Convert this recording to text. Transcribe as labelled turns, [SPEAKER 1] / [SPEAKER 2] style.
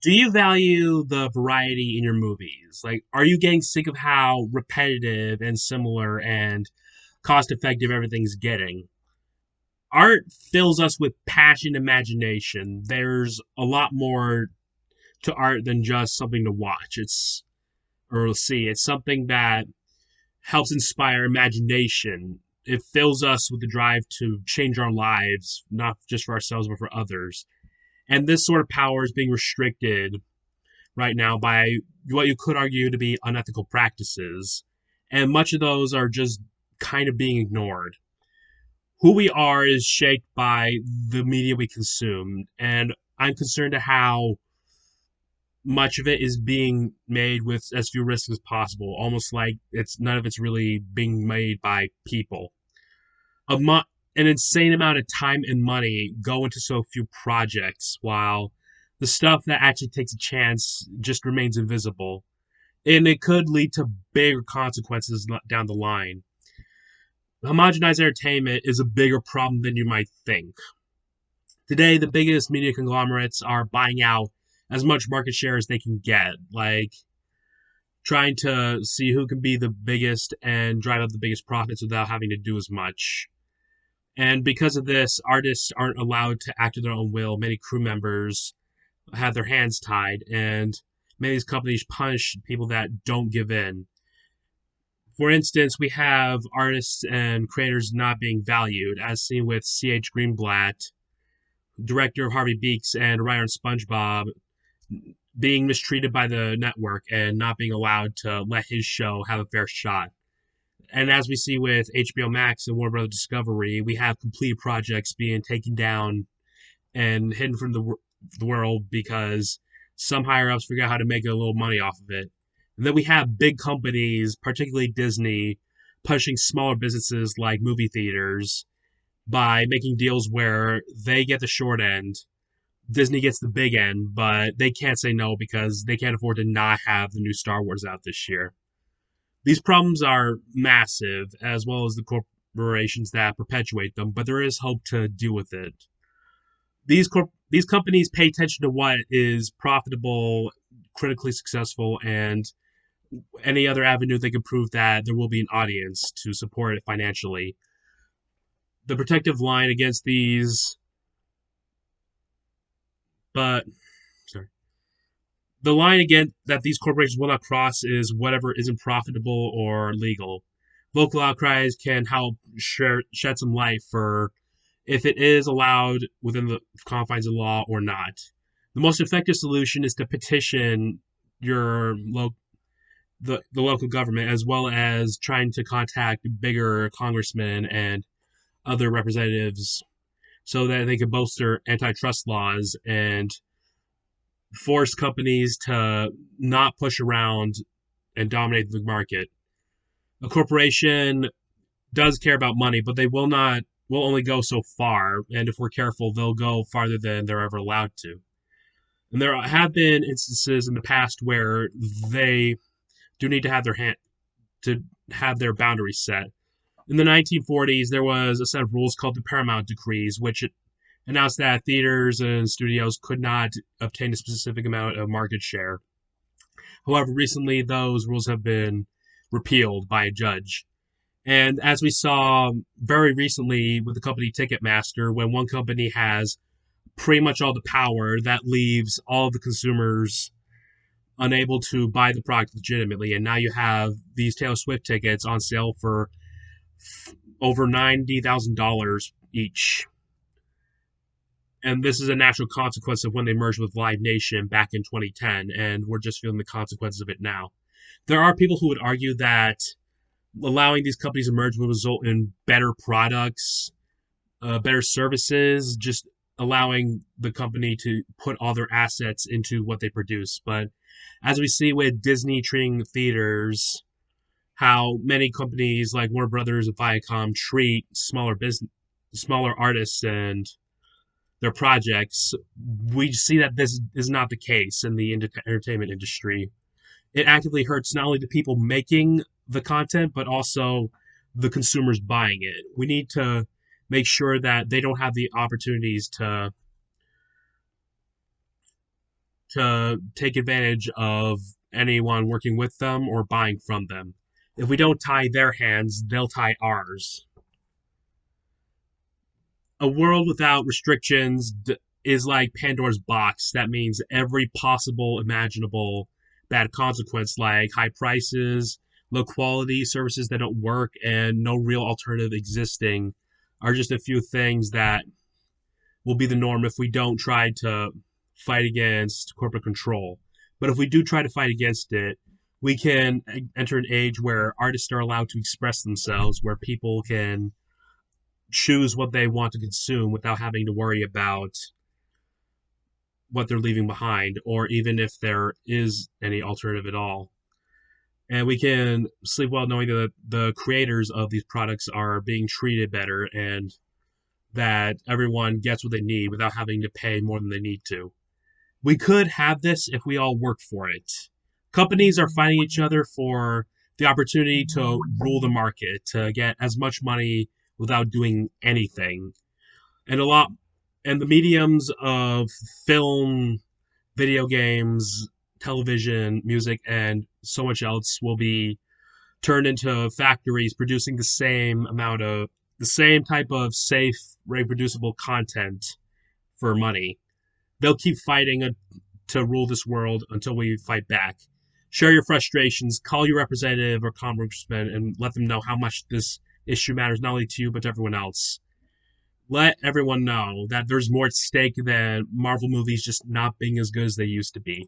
[SPEAKER 1] Do you value the variety in your movies? Like, are you getting sick of how repetitive and similar and cost effective everything's getting? Art fills us with passion and imagination. There's a lot more to art than just something to watch. Or see. It's something that helps inspire imagination. It fills us with the drive to change our lives, not just for ourselves, but for others. And this sort of power is being restricted right now by what you could argue to be unethical practices. And much of those are just kind of being ignored. Who we are is shaped by the media we consume. And I'm concerned at how much of it is being made with as few risks as possible, almost like it's none of it's really being made by people. An insane amount of time and money go into so few projects, while the stuff that actually takes a chance just remains invisible. And it could lead to bigger consequences down the line. Homogenized entertainment is a bigger problem than you might think. Today, the biggest media conglomerates are buying out as much market share as they can get, like trying to see who can be the biggest and drive up the biggest profits without having to do as much. And because of this, artists aren't allowed to act of their own will. Many crew members have their hands tied, and many of these companies punish people that don't give in. For instance, we have artists and creators not being valued, as seen with C.H. Greenblatt, director of Harvey Beaks and writer on SpongeBob, being mistreated by the network and not being allowed to let his show have a fair shot. And as we see with HBO Max and Warner Bros. Discovery, we have complete projects being taken down and hidden from the world because some higher ups figure out how to make a little money off of it. And then we have big companies, particularly Disney, pushing smaller businesses like movie theaters by making deals where they get the short end. Disney gets the big end, but they can't say no because they can't afford to not have the new Star Wars out this year. These problems are massive, as well as the corporations that perpetuate them, but there is hope to deal with it. These companies pay attention to what is profitable, critically successful, and any other avenue they can prove that there will be an audience to support it financially. The protective line against these, but sorry, the line again that these corporations will not cross is whatever isn't profitable or legal. Local outcries can help shed some light for if it is allowed within the confines of law or not. The most effective solution is to petition your the local government, as well as trying to contact bigger congressmen and other representatives so that they can bolster antitrust laws and force companies to not push around and dominate the market. A corporation does care about money, but they will only go so far, and if we're careful, they'll go farther than they're ever allowed to. And there have been instances in the past where they do need to have their boundaries set. In the 1940s, there was a set of rules called the Paramount Decrees, which announced that theaters and studios could not obtain a specific amount of market share. However, recently those rules have been repealed by a judge. And as we saw very recently with the company Ticketmaster, when one company has pretty much all the power, that leaves all of the consumers unable to buy the product legitimately. And now you have these Taylor Swift tickets on sale for over $90,000 each. And this is a natural consequence of when they merged with Live Nation back in 2010, and we're just feeling the consequences of it now. There are people who would argue that allowing these companies to merge will result in better products, better services, just allowing the company to put all their assets into what they produce. But as we see with Disney treating theaters, how many companies like Warner Brothers and Viacom treat smaller artists and their projects, we see that this is not the case in the entertainment industry. It actively hurts not only the people making the content, but also the consumers buying it. We need to make sure that they don't have the opportunities to take advantage of anyone working with them or buying from them. If we don't tie their hands, they'll tie ours. A world without restrictions is like Pandora's box. That means every possible imaginable bad consequence, like high prices, low quality services that don't work, and no real alternative existing, are just a few things that will be the norm if we don't try to fight against corporate control. But if we do try to fight against it, we can enter an age where artists are allowed to express themselves, where people can choose what they want to consume without having to worry about what they're leaving behind, or even if there is any alternative at all. And we can sleep well knowing that the creators of these products are being treated better and that everyone gets what they need without having to pay more than they need to. We could have this if we all work for it. Companies are fighting each other for the opportunity to rule the market, to get as much money without doing anything. And the mediums of film, video games, television, music, and so much else will be turned into factories producing the same type of safe, reproducible content for money. They'll keep fighting to rule this world until we fight back. Share your frustrations, call your representative or congressman, and let them know how much this issue matters not only to you but to everyone else. Let everyone know that there's more at stake than Marvel movies just not being as good as they used to be.